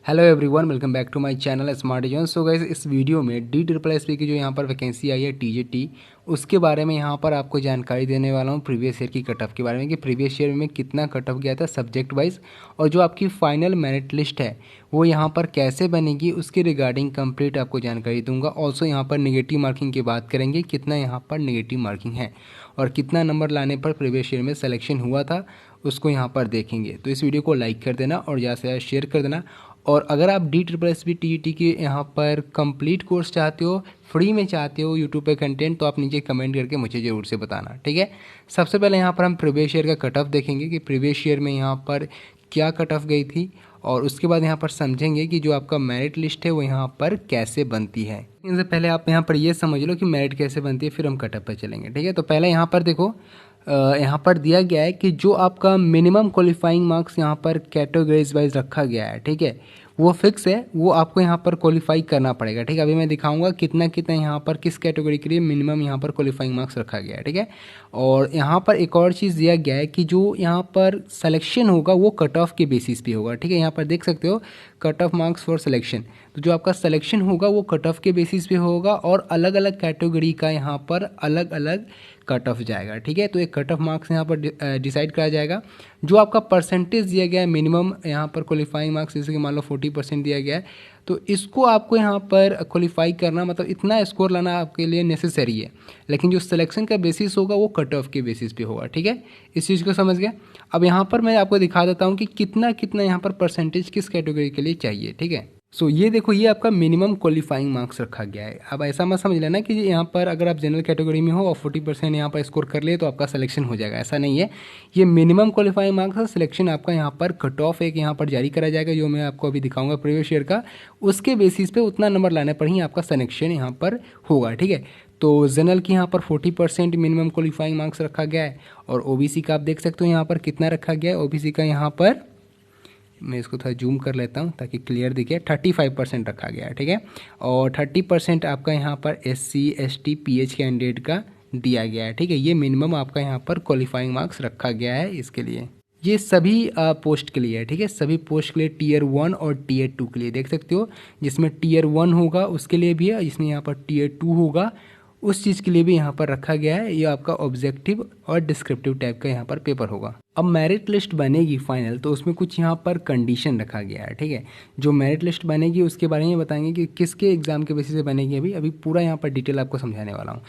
Hello everyone, welcome back to my channel smart zone. So guys, इस video में DSSP की जो यहाँ पर वैकेंसी आई है TJT, उसके बारे में यहाँ पर आपको जानकारी देने वाला हूँ। प्रीवियस ईयर की कट ऑफ के बारे में कि प्रीवियस ईयर में कितना कट ऑफ गया था सब्जेक्ट वाइज, और जो आपकी फाइनल मेरिट लिस्ट है वो यहाँ पर कैसे बनेगी उसके रिगार्डिंग कंप्लीट आपको जानकारी दूंगा। ऑल्सो यहाँ पर नेगेटिव मार्किंग की बात करेंगे, कितना यहाँ पर नेगेटिव मार्किंग है और कितना नंबर लाने पर प्रीवियस ईयर में सिलेक्शन हुआ था उसको यहाँ पर देखेंगे। तो इस वीडियो को लाइक कर देना और ज़्यादा से ज़्यादा शेयर कर देना। और अगर आप DSSP TJT के यहाँ पर कंप्लीट कोर्स चाहते हो, फ्री में चाहते हो यूट्यूब पे कंटेंट, तो आप नीचे कमेंट करके मुझे ज़रूर से बताना, ठीक है। सबसे पहले यहाँ पर हम प्रीवियस ईयर का कट ऑफ देखेंगे कि प्रीवियस ईयर में यहाँ पर क्या कट ऑफ गई थी, और उसके बाद यहाँ पर समझेंगे कि जो आपका मेरिट लिस्ट है वो यहाँ पर कैसे बनती है। इनसे पहले आप यहाँ पर ये समझ लो कि मेरिट कैसे बनती है, फिर हम कट ऑफ पर चलेंगे, ठीक है। तो पहले यहाँ पर देखो, यहाँ पर दिया गया है कि जो आपका मिनिमम क्वालिफाइंग मार्क्स यहाँ पर कैटेगरीज वाइज रखा गया है, ठीक है, वो फिक्स है, वो आपको यहाँ पर क्वालिफाई करना पड़ेगा, ठीक है। अभी मैं दिखाऊंगा कितना कितना यहाँ पर किस कैटेगरी के लिए मिनिमम यहाँ पर क्वालिफाइंग मार्क्स रखा गया है, ठीक है। और यहाँ पर एक और चीज़ दिया गया है कि जो यहाँ पर सिलेक्शन होगा वो कट ऑफ के बेसिस पे होगा, ठीक है। यहाँ पर देख सकते हो cut off marks for selection, तो जो आपका सिलेक्शन होगा वो कट ऑफ के बेसिस पे होगा और अलग अलग कैटेगरी का यहाँ पर अलग अलग कट ऑफ जाएगा, ठीक है। तो एक कट ऑफ मार्क्स यहाँ पर डिसाइड करा जाएगा। जो आपका परसेंटेज दिया गया है मिनिमम यहाँ पर क्वालिफाइंग मार्क्स, जैसे कि मान लो 40% दिया गया है, तो इसको आपको यहाँ पर क्वालिफाई करना, मतलब इतना स्कोर लाना आपके लिए नेसेसरी है। लेकिन जो सिलेक्शन का बेसिस होगा वो कट ऑफ के बेसिस पे होगा, ठीक है। इस चीज़ को समझ गए। अब यहाँ पर मैं आपको दिखा देता हूँ कि कितना कितना यहाँ पर परसेंटेज किस कैटेगरी के लिए चाहिए, ठीक है। सो ये देखो, ये आपका मिनिमम क्वालिफाइंग मार्क्स रखा गया है। अब ऐसा मत समझ लेना कि यहाँ पर अगर आप जनरल कैटेगरी में हो और 40% यहाँ पर स्कोर कर लिए तो आपका सिलेक्शन हो जाएगा, ऐसा नहीं है। ये मिनिमम क्वालिफाइंग मार्क्स है, सिलेक्शन आपका यहाँ पर कट ऑफ एक यहाँ पर जारी करा जाएगा, जो मैं आपको अभी दिखाऊंगा प्रीवियस ईयर का। उसके बेसिस पे उतना नंबर लाने पर ही आपका सिलेक्शन यहाँ पर होगा, ठीक है। तो जनरल की यहाँ पर 40% मिनिमम क्वालिफाइंग मार्क्स रखा गया है, और OBC का आप देख सकते हो यहाँ पर कितना रखा गया है। OBC का यहाँ पर मैं इसको थोड़ा जूम कर लेता हूँ ताकि क्लियर दिखे, 35% रखा गया है, ठीक है। और 30% आपका यहाँ पर SC ST PH कैंडिडेट का दिया गया है, ठीक है। ये मिनिमम आपका यहाँ पर क्वालिफाइंग मार्क्स रखा गया है इसके लिए। ये सभी पोस्ट के लिए है, ठीक है। सभी पोस्ट के लिए Tier 1 और Tier 2 के लिए देख सकते हो, जिसमें Tier 1 होगा उसके लिए भी है, जिसमें यहाँ पर Tier 2 होगा उस चीज़ के लिए भी यहाँ पर रखा गया है। ये आपका ऑब्जेक्टिव और डिस्क्रिप्टिव टाइप का यहाँ पर पेपर होगा। अब मेरिट लिस्ट बनेगी फाइनल, तो उसमें कुछ यहाँ पर कंडीशन रखा गया है, ठीक है। जो मेरिट लिस्ट बनेगी उसके बारे में बताएंगे कि किसके एग्जाम के बेसिस पे बनेगी। अभी पूरा यहाँ पर डिटेल आपको समझाने वाला हूँ।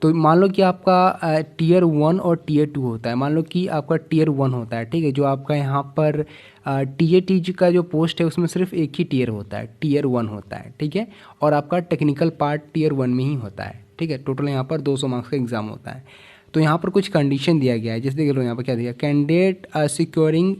तो मान लो कि आपका Tier 1 और Tier 2 होता है। मान लो कि आपका Tier 1 होता है, ठीक है। जो आपका यहाँ पर TJT का जो पोस्ट है उसमें सिर्फ एक ही टियर होता है, Tier 1 होता है, ठीक है। और आपका टेक्निकल पार्ट Tier 1 में ही होता है, ठीक है। टोटल यहाँ पर 200 मार्क्स का एग्जाम होता है। तो यहाँ पर कुछ कंडीशन दिया गया है, जैसे देख लो यहाँ पर क्या दिया, candidate securing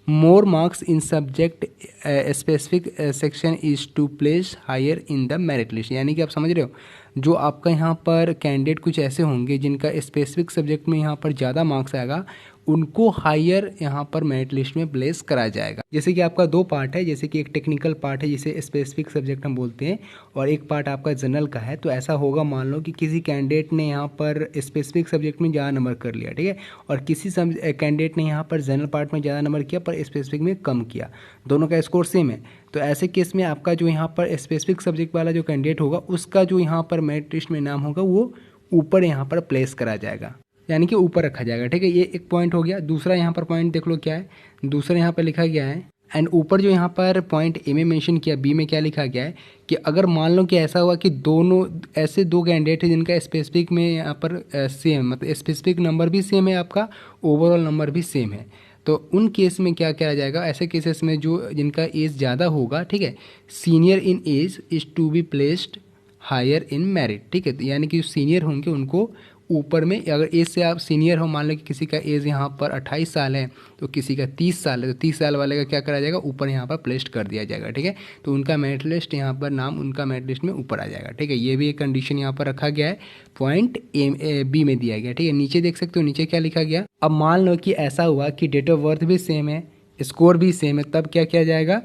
more marks in subject specific section is to place higher in the merit list. यानी कि आप समझ रहे हो, जो आपका यहाँ पर कैंडिडेट कुछ ऐसे होंगे जिनका स्पेसिफिक सब्जेक्ट में यहाँ पर ज़्यादा मार्क्स आएगा, उनको हायर यहाँ पर मेरिट लिस्ट में प्लेस करा जाएगा। जैसे कि आपका दो पार्ट है, जैसे कि एक टेक्निकल पार्ट है जिसे स्पेसिफिक सब्जेक्ट हम बोलते हैं, और एक पार्ट आपका जनरल का है। तो ऐसा होगा, मान लो कि किसी कैंडिडेट ने यहाँ पर स्पेसिफिक सब्जेक्ट में ज़्यादा नंबर कर लिया, ठीक है, और किसी कैंडिडेट ने यहाँ पर जनरल पार्ट में ज़्यादा नंबर किया पर स्पेसिफिक में कम किया, दोनों का स्कोर सेम है। तो ऐसे केस में आपका जो यहाँ पर स्पेसिफिक सब्जेक्ट वाला जो कैंडिडेट होगा उसका जो यहाँ पर मेरिट लिस्ट में नाम होगा वो ऊपर यहाँ पर प्लेस करा जाएगा, यानी कि ऊपर रखा जाएगा, ठीक है। ये एक पॉइंट हो गया। दूसरा यहाँ पर पॉइंट देख लो क्या है, दूसरा यहाँ पर लिखा गया है, एंड ऊपर जो यहाँ पर पॉइंट ए में मेंशन किया, बी में क्या लिखा गया है कि अगर मान लो कि ऐसा हुआ कि दोनों ऐसे दो कैंडिडेट हैं जिनका स्पेसिफिक में यहाँ पर सेम, मतलब स्पेसिफिक नंबर भी सेम है, आपका ओवरऑल नंबर भी सेम है, तो उन केस में क्या किया जाएगा, ऐसे केसेस में जो जिनका एज ज़्यादा होगा, ठीक है, senior in age is to be placed higher in merit, ठीक है। यानी कि जो सीनियर होंगे उनको ऊपर में, अगर एज से आप सीनियर हो, मान लो कि किसी का एज यहाँ पर 28 साल है तो किसी का 30 साल है, तो 30 साल वाले का क्या करा जाएगा, ऊपर यहाँ पर प्लेस्ड कर दिया जाएगा, ठीक है। तो उनका मेरिट लिस्ट यहाँ पर नाम उनका मेरिट लिस्ट में ऊपर आ जाएगा, ठीक है। ये भी एक कंडीशन यहाँ पर रखा गया है, पॉइंट बी में दिया गया, ठीक है। नीचे देख सकते हो, नीचे क्या लिखा गया। अब मान लो कि ऐसा हुआ कि डेट ऑफ बर्थ भी सेम है, स्कोर भी सेम है, तब क्या किया जाएगा,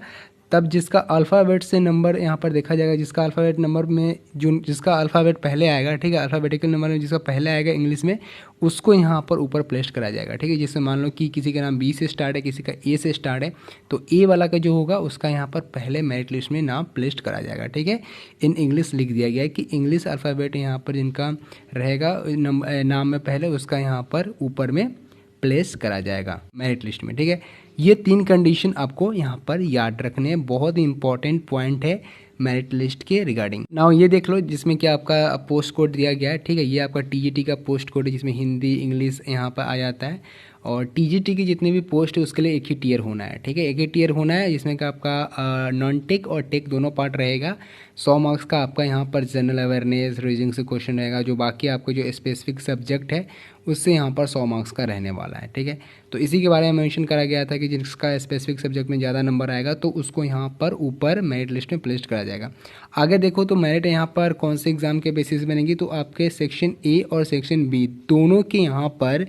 तब जिसका अल्फ़ाबेट से नंबर यहाँ पर देखा जाएगा, जिसका अल्फ़ाबेट नंबर में जो जिसका अल्फ़ाबेट पहले आएगा, ठीक है, अल्फ़ाबेटिकल नंबर में जिसका पहले आएगा इंग्लिश में, उसको यहाँ पर ऊपर प्लेस करा जाएगा, ठीक है। जैसे मान लो कि किसी का नाम बी से स्टार्ट है, किसी का ए से स्टार्ट है, तो ए वाला का जो होगा उसका यहाँ पर पहले मेरिट लिस्ट में नाम प्लेस करा जाएगा, ठीक है। इन इंग्लिश लिख दिया गया है कि इंग्लिश अल्फ़ाबेट यहाँ पर जिनका रहेगा नाम में पहले, उसका यहाँ पर ऊपर में प्लेस करा जाएगा मेरिट लिस्ट में, ठीक है। ये 3 कंडीशन आपको यहाँ पर याद रखने हैं, बहुत ही इंपॉर्टेंट पॉइंट है मेरिट लिस्ट के रिगार्डिंग। नाउ ये देख लो जिसमें कि आपका पोस्ट कोड दिया गया है, ठीक है। ये आपका टीजीटी का पोस्ट कोड है जिसमें हिंदी इंग्लिश यहाँ पर आ जाता है, और टीजीटी की जितने भी पोस्ट है उसके लिए एक ही टीयर होना है, ठीक है। एक ही टीयर होना है जिसमें कि आपका नॉन टेक और टेक दोनों पार्ट रहेगा। 100 मार्क्स का आपका यहाँ पर जनरल अवेयरनेस रीजनिंग से क्वेश्चन रहेगा, जो बाकी आपको जो स्पेसिफिक सब्जेक्ट है उससे यहाँ पर 100 मार्क्स का रहने वाला है, ठीक है। तो इसी के बारे में मेंशन करा गया था कि जिसका स्पेसिफिक सब्जेक्ट में ज़्यादा नंबर आएगा तो उसको यहाँ पर ऊपर मेरिट लिस्ट में प्लेस करा जाएगा। आगे देखो तो मेरिट यहाँ पर कौन से एग्ज़ाम के बेसिस बनेगी, तो आपके सेक्शन ए और सेक्शन बी दोनों के यहाँ पर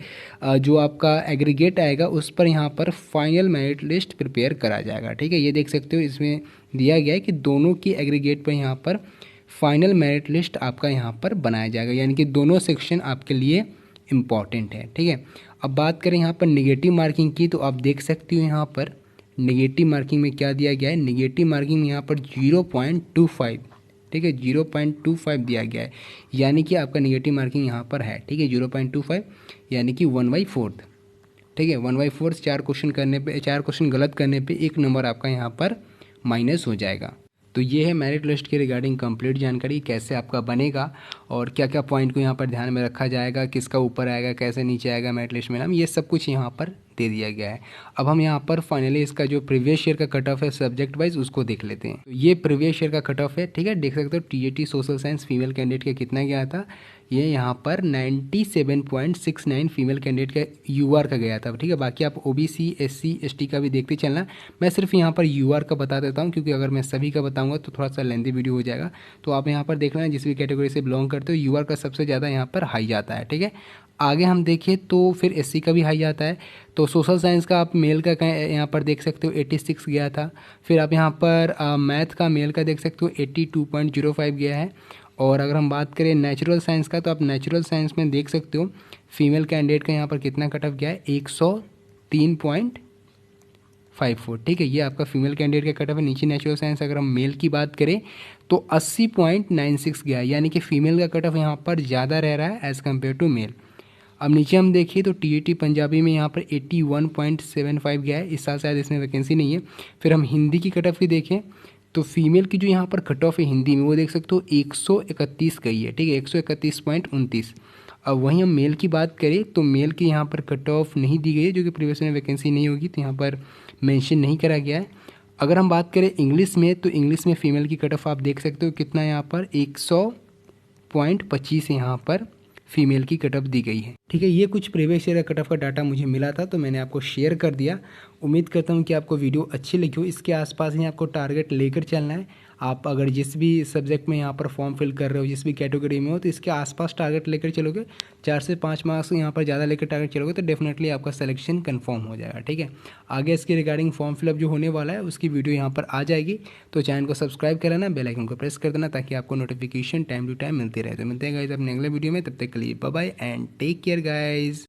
जो आपका एग्रीगेट आएगा उस पर यहाँ पर फाइनल मेरिट लिस्ट प्रिपेयर करा जाएगा, ठीक है। ये देख सकते हो इसमें दिया गया है कि दोनों की एग्रीगेट पर यहाँ पर फाइनल मेरिट लिस्ट आपका यहाँ पर बनाया जाएगा, यानी कि दोनों सेक्शन आपके लिए इम्पॉर्टेंट है, ठीक है। अब बात करें यहाँ पर नेगेटिव मार्किंग की, तो आप देख सकते हो यहाँ पर नेगेटिव मार्किंग में क्या दिया गया है। नेगेटिव मार्किंग में यहाँ पर 0.25, ठीक है, 0.25 दिया गया है, यानी कि आपका नेगेटिव मार्किंग यहाँ पर है, ठीक है, 0.25 यानी कि 1/4, ठीक है। 1/4 4 क्वेश्चन करने पे, 4 क्वेश्चन गलत करने पे 1 नंबर आपका यहाँ पर माइनस हो जाएगा। तो ये है मेरिट लिस्ट के रिगार्डिंग कंप्लीट जानकारी, कैसे आपका बनेगा और क्या क्या पॉइंट को यहाँ पर ध्यान में रखा जाएगा, किसका ऊपर आएगा, कैसे नीचे आएगा मेरिट लिस्ट में नाम, ये सब कुछ यहाँ पर दे दिया गया है। अब हम यहाँ पर फाइनली इसका जो प्रीवियस ईयर का कट ऑफ है सब्जेक्ट वाइज उसको देख लेते हैं। तो ये प्रीवियस ईयर का कट ऑफ है, ठीक है, देख सकते हो TGT social science female candidate का कितना गया था। ये यहाँ पर 97.69 फीमेल कैंडिडेट का यूआर का गया था, ठीक है। बाकी आप ओबीसी एससी एसटी का भी देखते चलना, मैं सिर्फ यहाँ पर यूआर का बता देता हूँ क्योंकि अगर मैं सभी का बताऊँगा तो थोड़ा सा लेंथी वीडियो हो जाएगा। तो आप यहाँ पर देख लेना जिस भी कैटेगरी से बिलोंग करते हो यूआर का सबसे ज़्यादा यहाँ पर हाई जाता है, ठीक है। आगे हम देखें तो फिर एससी का भी हाई आता है। तो सोशल साइंस का आप मेल का यहाँ पर देख सकते हो 86 गया था। फिर आप यहाँ पर मैथ का मेल का देख सकते हो 82.05 गया है। और अगर हम बात करें नेचुरल साइंस का, तो आप नेचुरल साइंस में देख सकते हो फीमेल कैंडिडेट का यहाँ पर कितना कट ऑफ गया है, 103.54, ठीक है। ये आपका फीमेल कैंडिडेट का कट ऑफ है। नीचे नेचुरल साइंस अगर हम मेल की बात करें तो 80.96 गया है, यानी कि फीमेल का कट ऑफ यहाँ पर ज़्यादा रह रहा है एज़ कम्पेयर टू मेल। अब नीचे हम देखिए तो टीईटी पंजाबी में यहाँ पर 81.75 गया है, इस साल शायद इसमें वैकेंसी नहीं है। फिर हम हिंदी की कट ऑफ की देखें तो फीमेल की जो यहाँ पर कट ऑफ है हिंदी में वो देख सकते हो 131 गई है, ठीक है, 131.29। अब वहीं हम मेल की बात करें तो मेल की यहाँ पर कट ऑफ नहीं दी गई है, जो कि प्रीवियस में वैकेंसी नहीं होगी तो यहाँ पर मेंशन नहीं करा गया है। अगर हम बात करें इंग्लिश में तो इंग्लिश में फीमेल की कट ऑफ आप देख सकते हो कितना यहाँ पर 100.25 यहाँ पर फीमेल की कट ऑफ दी गई है, ठीक है। ये कुछ प्रीवियस ईयर कट ऑफ का डाटा मुझे मिला था तो मैंने आपको शेयर कर दिया। उम्मीद करता हूँ कि आपको वीडियो अच्छी लगी हो। इसके आसपास ही आपको टारगेट लेकर चलना है। आप अगर जिस भी सब्जेक्ट में यहाँ पर फॉर्म फिल कर रहे हो, जिस भी कैटेगरी में हो, तो इसके आसपास टारगेट लेकर चलोगे, 4 से 5 मार्क्स यहाँ पर ज़्यादा लेकर टारगेट चलोगे तो डेफिनेटली आपका सिलेक्शन कंफर्म हो जाएगा, ठीक है। आगे इसके रिगार्डिंग फॉर्म फिलअप जो होने वाला है उसकी वीडियो यहाँ पर आ जाएगी, तो चैनल को सब्सक्राइब कर लेना, बेल आइकन को प्रेस कर देना ताकि आपको नोटिफिकेशन टाइम टू टाइम मिलती रहे। तो मिलते हैं गाइस अपने अगले वीडियो में, तब तक के लिए bye bye and take care guys.